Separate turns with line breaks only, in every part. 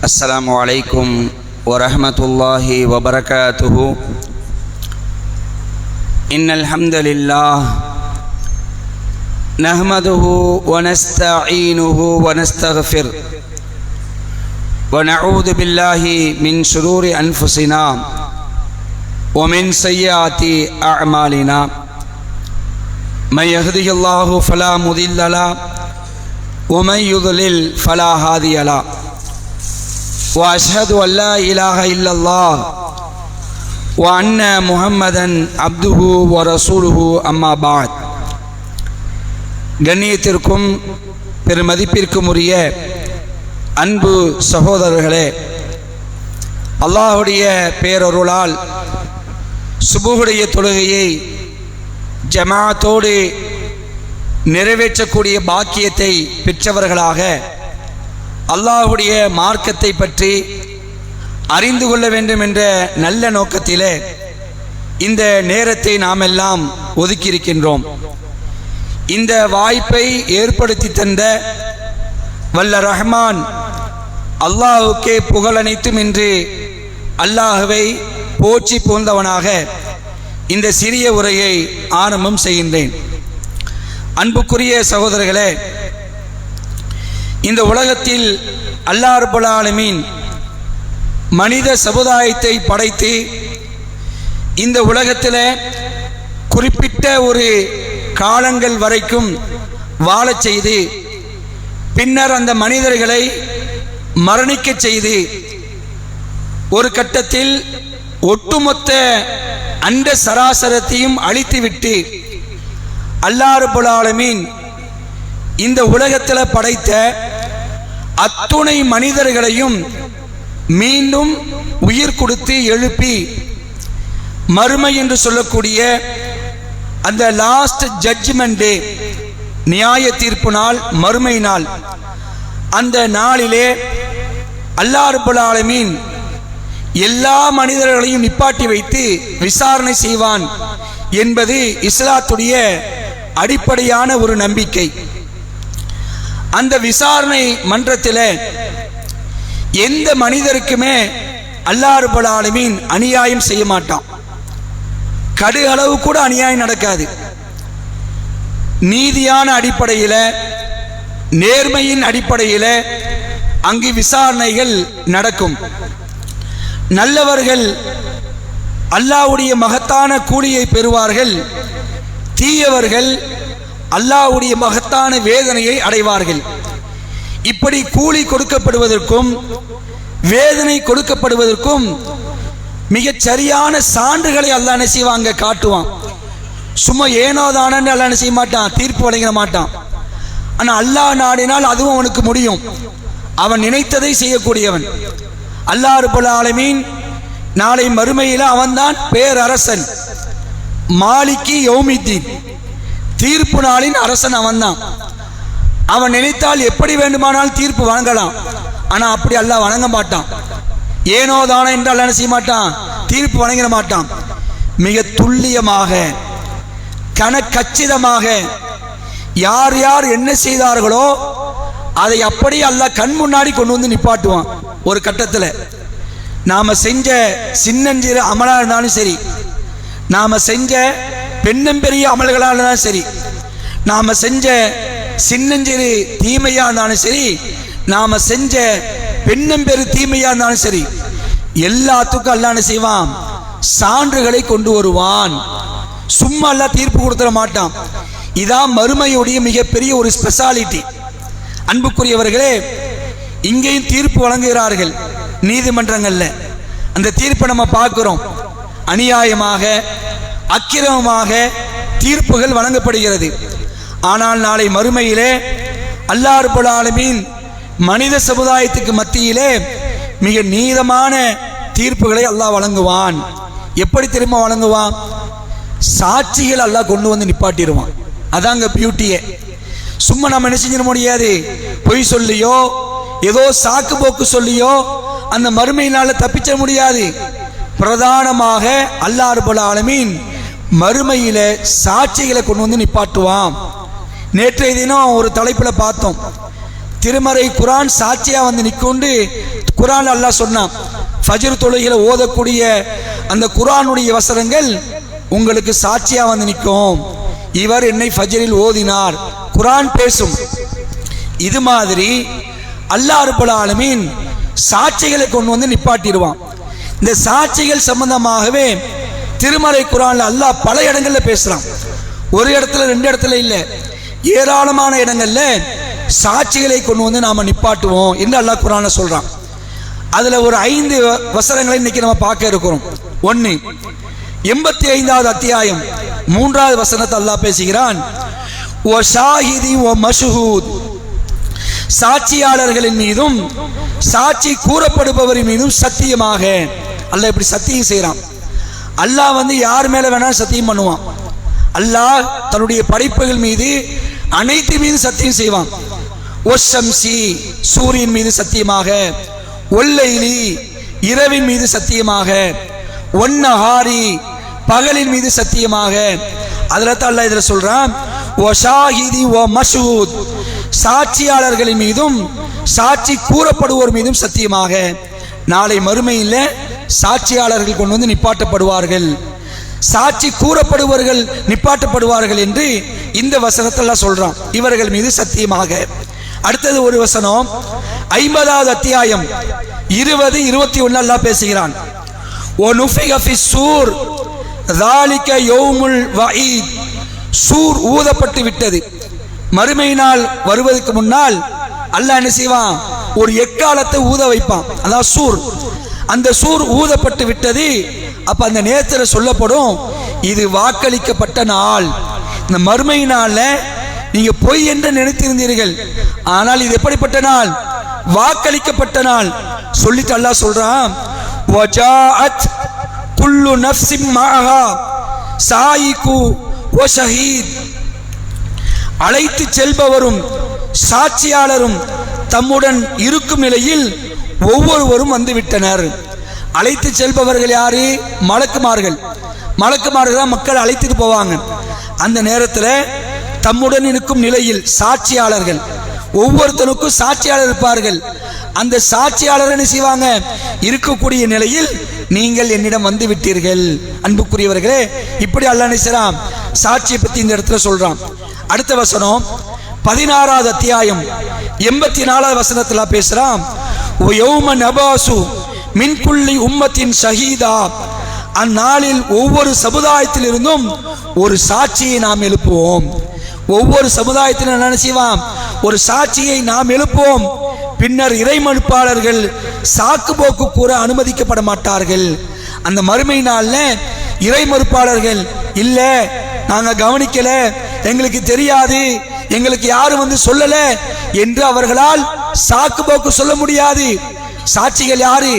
السلام عليكم ورحمة الله وبركاته. إن الحمد لله نحمده ونستعينه ونستغفره ونعوذ بالله من شرور أنفسنا ومن سيئات أعمالنا. من يهده الله فلا مضل له ومن يضلل فلا هادي له. وأشهد أن لا إله إلا الله وأن محمدا عبده ورسوله. أما بعد. கண்ணியத்திற்கும் பெருமதிப்பிற்கும் உரிய அன்பு சகோதரர்களே, அல்லாஹுடைய பேரருளால் சுபுஹுடைய தொழுகையை ஜமாஅத்தோடு நிறைவேற்றக்கூடிய பாக்கியத்தை பெற்றவர்களாக அல்லாஹுடைய மார்க்கத்தை பற்றி அறிந்து கொள்ள வேண்டும் என்ற நல்ல நோக்கத்திலே இந்த நேரத்தை நாம் எல்லாம் ஒதுக்கியிருக்கின்றோம். இந்த வாய்ப்பை ஏற்படுத்தி தந்த வல்ல ரஹ்மான் அல்லாஹுக்கே புகழ் அனைத்தும் என்று அல்லாஹுவை போற்றி புகழ்ந்தவனாக இந்த சிறிய உரையை ஆரம்பம் செய்கின்றேன். அன்புக்குரிய சகோதரர்களே, இந்த உலகத்தில் அல்லாஹ் ரப்பல் ஆலமீன் மனித சமுதாயத்தை படைத்து இந்த உலகத்தில் குறிப்பிட்ட ஒரு காலங்கள் வரைக்கும் வாழச் செய்து பின்னர் அந்த மனிதர்களை மரணிக்க செய்து ஒரு கட்டத்தில் ஒட்டுமொத்த அண்ட சராசரத்தையும் அழித்துவிட்டு அல்லாஹ் ரப்பல் ஆலமீன் இந்த உலகத்தில் படைத்த அத்துணை மனிதர்களையும் மீண்டும் உயிர் கொடுத்து எழுப்பி மறுமை என்று சொல்லக்கூடிய அந்த லாஸ்ட் ஜட்ஜ்மெண்ட் டே, நியாய தீர்ப்பு நாள், மறுமை நாள், அந்த நாளிலே அல்லாஹ் ரப்பல் ஆலமீன் எல்லா மனிதர்களையும் நிப்பாட்டி வைத்து விசாரணை செய்வான் என்பது இஸ்லாத்துடைய அடிப்படையான ஒரு நம்பிக்கை. அந்த விசாரணை மன்றத்தில் எந்த மனிதருக்குமே அல்லாஹ் ரப்பல் ஆலமீன் அநியாயம் செய்ய மாட்டான். கடுகளவு கூட அநியாயம் நடக்காது. நீதியான அடிப்படையில், நேர்மையின் அடிப்படையில் அங்கு விசாரணைகள் நடக்கும். நல்லவர்கள் அல்லாஹ்வுடைய மகத்தான கூலியை பெறுவார்கள், தீயவர்கள் அல்லாஹ்வுடைய மகத்தான வேதனையை அடைவார்கள். இப்படி கூலி கொடுக்கப்படுவதற்கும் வேதனை கொடுக்கப்படுவதற்கும் மிகச் சரியான சான்றுகளை அல்லாஹ் என்ன செய்வாங்க, காட்டுவான். சும்மா ஏனோதானன்னு அல்லாஹ் என்ன செய்ய மாட்டான், தீர்ப்பு வழங்க மாட்டான். ஆனால் அல்லாஹ் நாடினால் அதுவும் அவனுக்கு முடியும். அவன் நினைத்ததை செய்யக்கூடியவன். அல்லாஹ் ரப்பல் ஆலமீன் நாளை மறுமையில் அவன்தான் பேரரசன், மாலிகி யௌமித்தீன், தீர்ப்பு நாளின் அரசன் அவன்தான். அவன் நினைத்தால் எப்படி வேண்டுமானால் தீர்ப்பு வழங்கலாம். ஆனால் அப்படி அல்லாஹ் வழங்க மாட்டான். ஏனோ தானோ என்று அல்லாஹ் என்ன செய்ய மாட்டான், தீர்ப்பு வழங்கிட மாட்டான். மிக துல்லியமாக, கச்சிதமாக யார் யார் என்ன செய்தார்களோ அதை அப்படியே அல்லாஹ் கண் முன்னாடி கொண்டு வந்து நிப்பாட்டுவான். ஒரு கட்டத்தில் நாம செஞ்ச சின்னஞ்சிறு அமலாக இருந்தாலும் சரி, நாம செஞ்ச பெண்ணம்பெரிய அமல்களாக இருந்தாலும் சரி, நாம செஞ்ச சின்னஞ்சிறு தீமையா இருந்தாலும் சரி, நாம செஞ்ச பெண்ணம்பெரு தீமையா இருந்தாலும் சரி, எல்லாத்துக்கும் அல்லாஹ் என்ன செய்வான், சான்றுகளை கொண்டு வருவான். சும்மா அல்லாஹ் தீர்ப்பு கொடுத்துட மாட்டான். இதான் மறுமையுடைய மிகப்பெரிய ஒரு ஸ்பெஷாலிட்டி. அன்புக்குரியவர்களே, இங்கேயும் தீர்ப்பு வழங்குகிறார்கள் நீதிமன்றங்கள்ல. அந்த தீர்ப்பை நம்ம பார்க்கிறோம். அநியாயமாக, அக்கிரமமாக தீர்ப்புகள் வழங்கப்படுகிறது. ஆனால் நாளை மறுமையிலே அல்லாஹ் ரப்பல் ஆலமீன் மனித சமுதாயத்துக்கு மத்தியிலே மிக நீதமான தீர்ப்புகளை அல்லாஹ் வழங்குவான். எப்படி தெரியுமா வழங்குவான், சாட்சிகள் அல்லாஹ் கொண்டு வந்து நிப்பாட்டிடுவான். அதாங்க பியூட்டியே. சும்மா நம்ம என்ன செஞ்சிட முடியாது, பொய் சொல்லியோ ஏதோ சாக்கு போக்கு சொல்லியோ அந்த மறுமையினால தப்பிச்ச முடியாது. பிரதானமாக அல்லாஹ் ரப்பல் ஆலமீன் மறுமையில சாட்சிகளை கொண்டு வந்து நிப்பாட்டுவான். நேற்றைய தினம் ஒரு தலைப்பில் பார்த்தோம், திருமறை குரான் சாட்சியா வந்து நிற்கொண்டு குர்ஆன் அல்லாஹ் சொன்னான், ஃபஜ்ர் தொழுகையில ஓதக்கூடிய அந்த குர்ஆனுடைய வசனங்கள் உங்களுக்கு சாட்சியா வந்து நிற்கும். இவர் என்னை ஃபஜ்ரில் ஓதினார், குர்ஆன் பேசும். இது மாதிரி அல்லாஹ் ரப்பல் ஆலமீன் சாட்சிகளை கொண்டு வந்து நிப்பாட்டிடுவான். இந்த சாட்சிகள் சம்பந்தமாகவே திருமறை குர்ஆன்ல அல்லாஹ் பல இடங்கள்ல பேசுறான். ஒரு இடத்துல ரெண்டு இடத்துல இல்லை, ஏராளமான இடங்கள்ல சாட்சிகளை கொண்டு வந்து நாம நிப்பாட்டுவோம் என்று அல்லாஹ் குர்ஆன்ல சொல்றான். அதுல ஒரு 5 வசனங்களை இன்னைக்கு நம்ம பார்க்க இருக்கிறோம். 1, 85வது அத்தியாயம் 3வது வசனத்தை அல்லாஹ் பேசுகிறான், ஓ ஷாஹிதி ஓ மஷ்ஹூத், சாட்சியாளர்களின் மீதும் சாட்சி கூறப்படுபவரின் மீதும் சத்தியமாக. அல்லாஹ் இப்படி சத்தியம் செய்யறான். அல்லாஹ் வந்து யார் மேல வேணாலும் சத்தியம் பண்ணுவான். அல்லாஹ் தன்னுடைய படைப்புகள் மீது அனைத்து மீது சத்தியம் செய்வான். ஒஷம்சி, சூரியன் மீது சத்தியமாக, ஒல்லைலி, இரவின் மீது சத்தியமாக, ஒன்னஹாரி, பகலின் மீது சத்தியமாக. அதுல தான் அல்லாஹ் இதுல சொல்றான், ஓ ஷாஹிதி ஓ மஷ்ஹூத், சாட்சியாளர்களின் மீதும் சாட்சி கூறப்படுவோர் மீதும் சத்தியமாக. நாளை மறுமையில் சாட்சியாளர்கள் கொண்டு வந்து நிப்பாட்டப்படுவார்கள், சாட்சி கூறப்படுவர்கள் நிப்பாட்டப்படுவார்கள் என்று இந்த வசனத்தில் சொல்றான். இவர்கள் மீது சத்தியமாக. அடுத்தது ஒரு வசனம் 50வது அத்தியாயம் 20, 21 அல்லாஹ் பேசுகிறான், ஓ நுஃபிக ஃபிஸ் சூர் ذلك يوم الوعيد, சூர் ஊதப்பட்டு விட்டது. மறுமை நாள் வருவதற்கு முன்னால் அல்லாஹ் என்ன செய்வான், ஒரு எக்காலத்தை ஊத வைப்பான். அதான் சூர். அந்த சூர் ஊதப்பட்டு விட்டது. அப்ப அந்த நேரத்தில் சொல்லப்படும், இது வாக்களிக்கப்பட்ட நாள். இந்த மறுமை நாள்ல நீங்க பொய் என்று நினைத்திருந்தீர்கள், ஆனால் இது எப்படிப்பட்ட நாள், வாக்களிக்கப்பட்ட நாள். சொல்லிட்டு அல்லாஹ் சொல்றான், வஜாஅத் குல்லு நஃப்ஸின் மஅஹா சாயிகு வ ஷஹீத், அழைத்து செல்பவரும் சாட்சியாளரும் தம்முடன் இருக்கும் நிலையில் ஒவ்வொருவரும் வந்துவிட்டனர். அழைத்து செல்பவர்கள் யாரு, மலக்குமார்கள். மலக்குமார்கள் தான் மக்கள் அழைத்துட்டு போவாங்க. அந்த நேரத்தில் தம்முடன் இருக்கும் நிலையில் சாட்சியாளர்கள், ஒவ்வொருத்தனுக்கும் சாட்சியாளர் இருப்பார்கள். அந்த சாட்சியாளர் என்ன செய்வாங்க, இருக்கக்கூடிய நிலையில் நீங்கள் என்னிடம் வந்து விட்டீர்கள். அன்புக்குரியவர்களே, இப்படி அல்லாஹ் நினைச்சான் சாட்சியை பத்தி இந்த இடத்துல சொல்றான். அடுத்த வசனம் 16வது அத்தியாயம் 84வது வசனத்தில் பேசுறான், ஓ யௌம நபாசு மின் குல்லி உம்மத்தின் ஷஹீதா, அந்நாளில் ஒவ்வொரு சமுதாயத்திலிருந்தும் ஒரு சாட்சியை நாம் எழுப்புவோம். ஒவ்வொரு சமுதாயத்திலும் என்ன செய்வோம், ஒரு சாட்சியை நாம் எழுப்புவோம். பின்னர் இறைமறுப்பாளர்கள் சாக்கு போக்கு கூற அனுமதிக்கப்பட மாட்டார்கள். அந்த மறுமை நாள்ல இறைமறுப்பாளர்கள், இல்ல நாங்க கவனிக்கல, எங்களுக்கு தெரியாது, எங்களுக்கு யாரும் வந்து சொல்லல என்று அவர்களால் சாக்கு போக்கு சொல்ல முடியாது. சாட்சிகள் யாரு,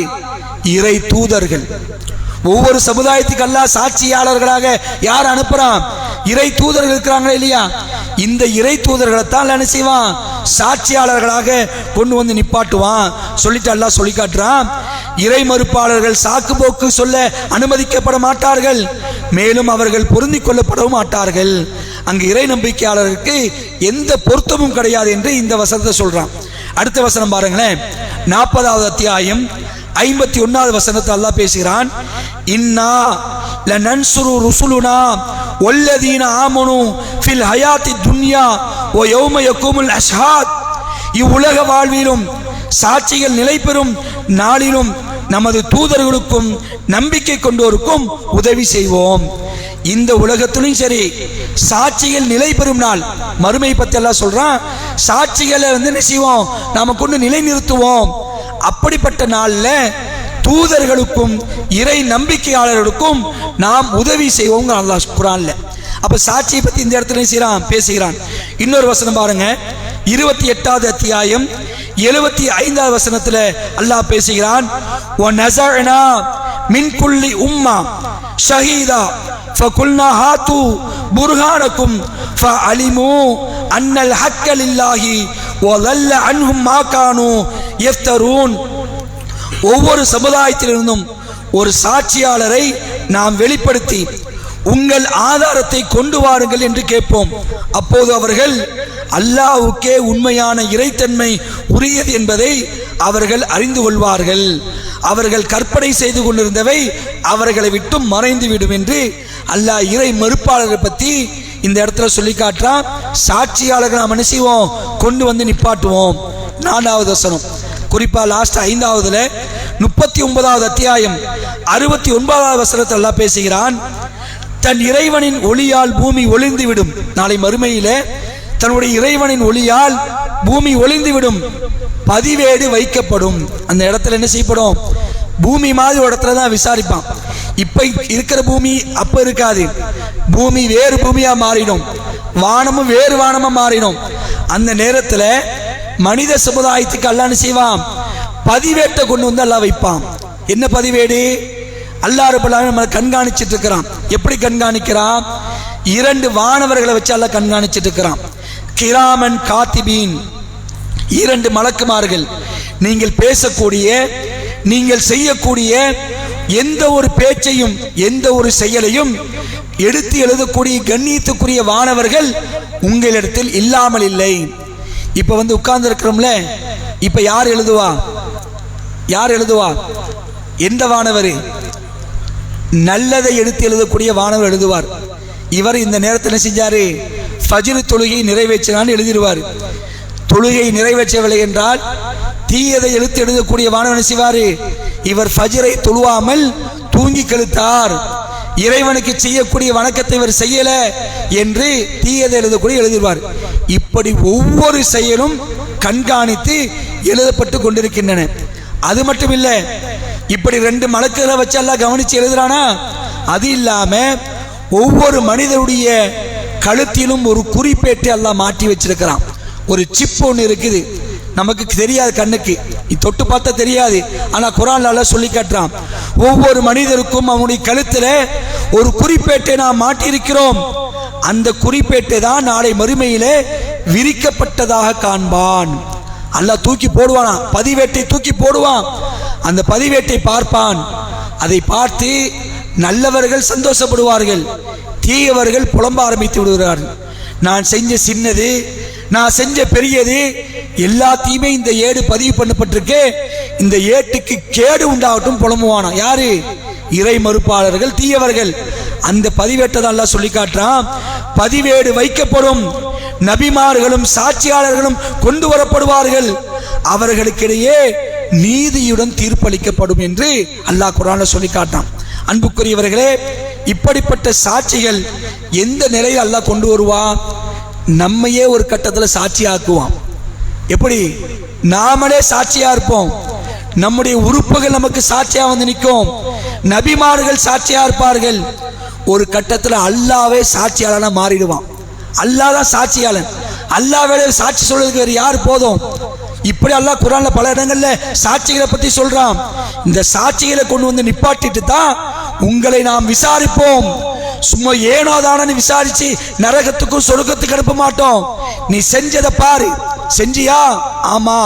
இறை தூதர்கள். ஒவ்வொரு சமுதாயத்துக்கு அல்லாஹ் சாட்சியாளர்களாக யார் அனுப்புறான், இறை தூதர்கள் இருக்கிறாங்களா இல்லையா, இந்த இறை தூதர்களை தான் என்ன செய்வான், சாட்சியாளர்களாக கொண்டு வந்து நிப்பாட்டுவான். சொல்லிட்டு அல்லாஹ் சொல்லி காட்டுறான், இறை மறுப்பாளர்கள் சாக்கு போக்கு சொல்ல அனுமதிக்கப்பட மாட்டார்கள், மேலும் அவர்கள் பொருந்திக் கொள்ளப்படவும் மாட்டார்கள். அங்கு இறை நம்பிக்கையாளருக்கு எந்த பொருத்தமும் கிடையாது என்று இந்த வசனத்தை சொல்றான். அடுத்த வசனம் பாருங்களேன், 40வது அத்தியாயம் 51வது வசனத்தை அல்லாஹ் பேசுகிறான், இன்னா லனன்சுரு ருசுலுனா வல்லதீன ஆமனு ஃபில் ஹயாத்தி துன்யா வ யௌம யகூமுல் அஷ்ஹாத், இவ்வுலக வாழ்விலும் சாட்சிகள் நிலை பெறும் நாளிலும் நமது தூதர்களுக்கும் நம்பிக்கை கொண்டோருக்கும் உதவி செய்வோம். இந்த உலகத்திலும் சரி, சாட்சிகள் நிலை பெறும் நாள், மறுமை பத்தி எல்லாம் சொல்றான், சாட்சிகளை வந்து என்ன செய்வோம், நாம கொண்டு நிலை நிறுத்துவோம். அப்படிப்பட்ட நாள்ல தூதர்களுக்கும் இறை நம்பிக்கையாளர்களுக்கும் நாம் உதவி செய்வோம் அல்லாஹ் குர்ஆன்ல. அப்ப சாட்சியை பத்தி இந்த இடத்துல பேசுகிறான். இன்னொரு வசனம் பாருங்க, 28வது அத்தியாயம் 75வது வசனத்துல அல்லாஹ் பேசுகிறான், வ நஸஅனா மின் குல்லி உம்மா ஷஹீதா ஃபகுல்னா ஹாத்து புர்ஹானக்கும் ஃபஅலிமு அன்னல் ஹக்க லில்லாஹி வ ضل அன்ஹும் மா கானூ யஃப்தரூன். ஒவ்வொரு சமுதாயத்திலிருந்தும் ஒரு சாட்சியாளரை நாம் வெளிப்படுத்தி உங்கள் ஆதாரத்தை கொண்டு வாருங்கள் என்று கேட்போம். அப்போது அவர்கள் அல்லாஹ்வுக்கே உண்மையான இறைத்தன்மை உரியது என்பதை அவர்கள் அறிந்து கொள்வார்கள். அவர்கள் கற்பனை செய்து கொண்டிருந்தவை அவர்களை விட்டும் மறைந்துவிடும் என்று அல்லாஹ் இறை மறுப்பாளரை பற்றி இந்த இடத்துல சொல்லி காட்டுறான். சாட்சியாளர்கள் நாம் என்ன செய்வோம்? கொண்டு வந்து நிப்பாட்டுவோம். 4வது வசனம், குறிப்பா லாஸ்ட் 5வதுல 39வது அத்தியாயம் 69வது வசனத்தில் அல்லாஹ் பேசுகிறான். தன் இறைவனின் ஒளியால் பூமி ஒளிந்துவிடும். நாளை மறுமையிலே தன்னுடைய இறைவனின் ஒளியால் பூமி ஒளிந்துவிடும், பதிவேடு வைக்கப்படும். அந்த இடத்துல என்ன செய்யப்படும்? பூமி மாதிரி ஒரு இடத்துல தான் விசாரிப்பான். இப்ப இருக்கிற பூமி அப்ப இருக்காது. பூமி வேறு பூமியா மாறிடும், வானமும் வேறு வானமா மாறிடும். அந்த நேரத்துல மனித சமுதாயத்துக்கு அல்லாஹ் என்ன செய்வான்? பதிவேட்டை கொண்டு வந்து அல்லாஹ் வைப்பான். என்ன பதிவேடு? அல்லாஹ் ரப்பல் ஆலமீன் நம்மை கண்காணிச்சிட்டு இருக்கிறான். எப்படி கண்காணிக்கிறான்? 2 வானவர்களை வச்சு அல்லாஹ் கண்காணிச்சிட்டு இருக்கிறான். கிராமன் காத்திபீன், 2 மலக்குமார்கள். நீங்கள் பேசக்கூடிய, நீங்கள் செய்யக்கூடிய எந்த ஒரு பேச்சையும் எந்த ஒரு செயலையும் எடுத்து எழுதக்கூடிய கண்ணியத்துக்குரிய வானவர்கள் உங்களிடத்தில் இல்லாமல் இல்லை. இப்ப வந்து உட்கார்ந்து இருக்கிறோம்ல, இப்ப யார் எழுதுவா? யார் எழுதுவா? எந்த வானவர்? நல்லதை எடுத்து எழுதக்கூடிய வானவர் எழுதுவார். இவர் இந்த நேரத்தில் செஞ்சாரு, ஃபஜ்ர் தொழுகை நிறைவேற்றினான்னு எழுதிடுவார். தொழுகை நிறைவேற்றவில்லை என்றால் தீயதை எழுத்து எழுதக்கூடிய வானவன் செய்வாரு, இவர் ஃபஜ்ரை தொழுவாமல் தூங்கி கழித்தார், இறைவனுக்கு செய்யக்கூடிய வணக்கத்தை இவர் செய்யல என்று தீயதை எழுதக்கூடிய எழுதிடுவார். இப்படி ஒவ்வொரு செயலும் கண்காணித்து எழுதப்பட்டு கொண்டிருக்கின்றன. அது மட்டும் இல்லை, இப்படி 2 மலக்குகளை வச்சு எல்லாம் கவனிச்சு எழுதுறானா? அது இல்லாம ஒவ்வொரு மனிதனுடைய கழுத்திலும் ஒரு குறிப்பேட்டை எல்லாம் மாட்டி வச்சிருக்கிறான். ஒரு சிப் ஒன்று இருக்குது, நமக்கு தெரியாது, கண்ணுக்கு தொட்டு பார்த்தா தெரியாது. ஆனா குர்ஆன்ல அல்லாஹ் சொல்லி காட்டுறான், ஒவ்வொரு மனிதருக்கும் அவனுடைய கழுத்துல ஒரு குறிப்பேட்டை நாம் மாட்டியிருக்கிறோம். அந்த குறிப்பேட்டை தான் நாளை மறுமையிலே விரிக்கப்பட்டதாக காண்பான். அல்லாஹ் தூக்கி போடுவானா, பதிவேட்டை தூக்கி போடுவான். அந்த பதிவேட்டை பார்ப்பான். அதை பார்த்து நல்லவர்கள் சந்தோஷப்படுவார்கள், தீயவர்கள் புலம்ப ஆரம்பித்து விடுகிறார்கள். நான் செஞ்ச சின்னது, நான் செஞ்ச பெரியது எல்லாத்தையுமே இந்த ஏடு பதிவு பண்ணப்பட்டிருக்கு, இந்த ஏட்டுக்கு கேடு உண்டாகட்டும் புலம்புவானா. யாரு? இறை மறுப்பாளர்கள், தீயவர்கள். அந்த பதிவேட்டை தான் அல்லாஹ் சொல்லி காட்டுறான். பதிவேடு வைக்கப்படும், நபிமார்களும் சாட்சியாளர்களும் கொண்டு வரப்படுவார்கள், அவர்களுக்கிடையே நீதியுடன் தீர்ப்பளிக்கப்படும் என்று அல்லாஹ் குர்ஆன்ல சொல்லி காட்டான். அன்புக்குரியவர்களே, இப்படிப்பட்ட சாட்சிகள் எந்த நிலையில் அல்லாஹ் கொண்டு வருவான்? நம்மையே ஒரு கட்டத்தில் சாட்சி ஆக்குவான். எப்படி? நாமளே சாட்சியா இருப்போம், நம்முடைய உறுப்புகள் நமக்கு சாட்சியா வந்து நிற்கும், நபிமார்கள் சாட்சியா இருப்பார்கள். ஒரு கட்டத்தில் அல்லாவே சாட்சியாளனா மாறிடுவான். அல்லாஹ் தான் சாட்சியாளன். அல்லாஹ்வே சாட்சி சொல்றதுக்கு வேறு யார் போதும்? இப்படி அல்லாஹ் குர்ஆன்ல பல இடங்கள்ல சாட்சிகளை பற்றி சொல்றான். இந்த சாட்சிகளை கொண்டு வந்து நிப்பாட்டிட்டு தான் உங்களை நாம் விசாரிப்போம். சும்மா ஏனோதானு விசாரிச்சு நரகத்துக்கும் சொர்க்கத்துக்கு அனுப்ப மாட்டோம். நீ செஞ்சதை பாரு, செஞ்சியா? ஆமா,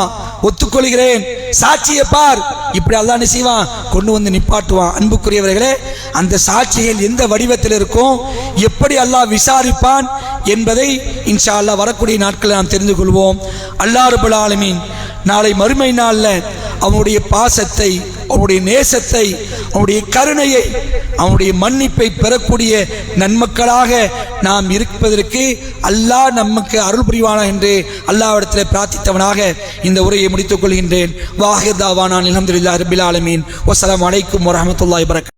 ஒத்துக்கொள்கிறேன், சாட்சியை பார். இப்படி அல்லாஹ் என்ன செய்வான்? கொண்டு வந்து நிப்பாட்டுவான். அன்புக்குரியவர்களே, அந்த சாட்சிகள் எந்த வடிவத்தில் இருக்கும், எப்படி அல்லாஹ் விசாரிப்பான் என்பதை இன்ஷா அல்லாஹ் வரக்கூடிய நாட்களில் நாம் தெரிந்து கொள்வோம். அல்லாஹ் ரப்பல் ஆலமீன் நாளை மறுமை நாளில் அவனுடைய பாசத்தை, அவனுடைய நேசத்தை, அவனுடைய கருணையை, அவனுடைய மன்னிப்பை பெறக்கூடிய நன்மக்களாக நாம் இருப்பதற்கு அல்லாஹ் நமக்கு அருள் புரிவானா என்று அல்லாஹ்விடத்தில் பிரார்த்தித்தவனாக இந்த உரையை முடித்துக் கொள்கின்றேன். வாஹிர் தாவானா அல்ஹம்துலில்லாஹி ரப்பில் ஆலமீன். வஸ்ஸலாமு அலைக்கும் வரஹ்மத்துல்லாஹி வபரகாத்துஹு.